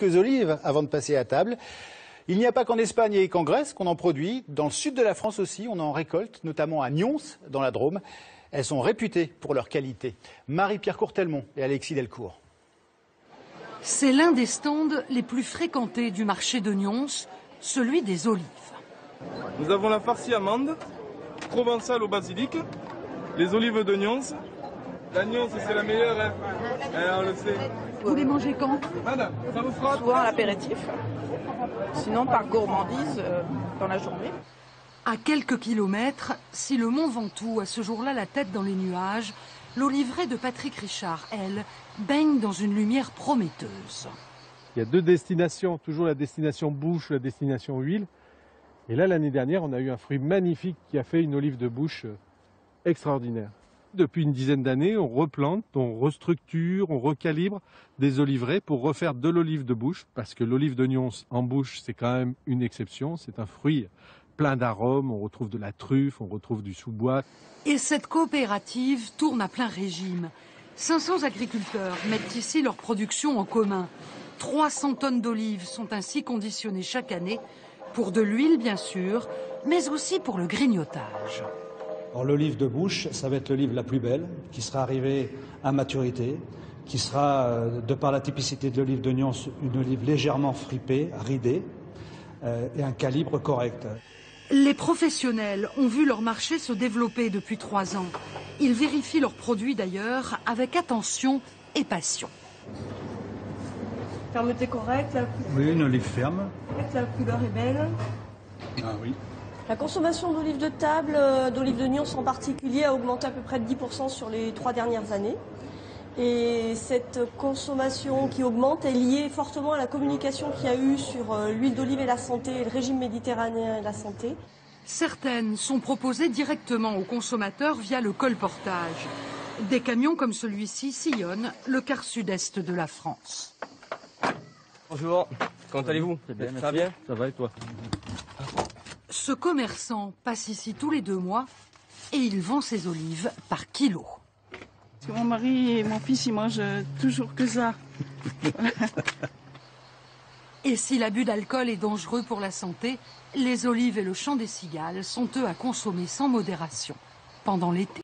quelques olives avant de passer à table. Il n'y a pas qu'en Espagne et qu'en Grèce qu'on en produit. Dans le sud de la France aussi, on en récolte, notamment à Nyons, dans la Drôme. Elles sont réputées pour leur qualité. Marie-Pierre Courtelmont et Alexis Delcourt. C'est l'un des stands les plus fréquentés du marché de Nyons, celui des olives. Nous avons la farcie amande, provençale au basilic, les olives de Nyons. La Nyons, c'est la meilleure, hein. On le sait. Vous les mangez quand? Madame, ça vous fera souvent à l'apéritif, sinon par gourmandise dans la journée. À quelques kilomètres, si le mont Ventoux a ce jour-là la tête dans les nuages, l'oliveraie de Patrick Richard, elle, baigne dans une lumière prometteuse. Il y a deux destinations, toujours la destination bouche, la destination huile. Et là, l'année dernière, on a eu un fruit magnifique qui a fait une olive de bouche extraordinaire. Depuis une dizaine d'années, on replante, on restructure, on recalibre des oliveraies pour refaire de l'olive de bouche, parce que l'olive de Nyons en bouche, c'est quand même une exception. C'est un fruit plein d'arômes, on retrouve de la truffe, on retrouve du sous-bois. Et cette coopérative tourne à plein régime. 500 agriculteurs mettent ici leur production en commun. 300 tonnes d'olives sont ainsi conditionnées chaque année, pour de l'huile bien sûr, mais aussi pour le grignotage. L'olive de bouche, ça va être l'olive la plus belle, qui sera arrivée à maturité, qui sera, de par la typicité de l'olive de Nyons, une olive légèrement fripée, ridée, et un calibre correct. Les professionnels ont vu leur marché se développer depuis 3 ans. Ils vérifient leurs produits d'ailleurs avec attention et passion. Fermeté correcte, Oui, une olive ferme. la couleur est belle. Ah oui. La consommation d'olives de table, d'olives de Nyons en particulier, a augmenté à peu près de 10% sur les 3 dernières années. Et cette consommation qui augmente est liée fortement à la communication qu'il y a eu sur l'huile d'olive et la santé, le régime méditerranéen et la santé. Certaines sont proposées directement aux consommateurs via le colportage. Des camions comme celui-ci sillonnent le quart sud-est de la France. Bonjour, comment allez-vous? Ça va bien? Ça va et toi? Ce commerçant passe ici tous les 2 mois et il vend ses olives par kilo. Parce que mon mari et mon fils, ils mangent toujours que ça. Et si l'abus d'alcool est dangereux pour la santé, les olives et le chant des cigales sont eux à consommer sans modération pendant l'été.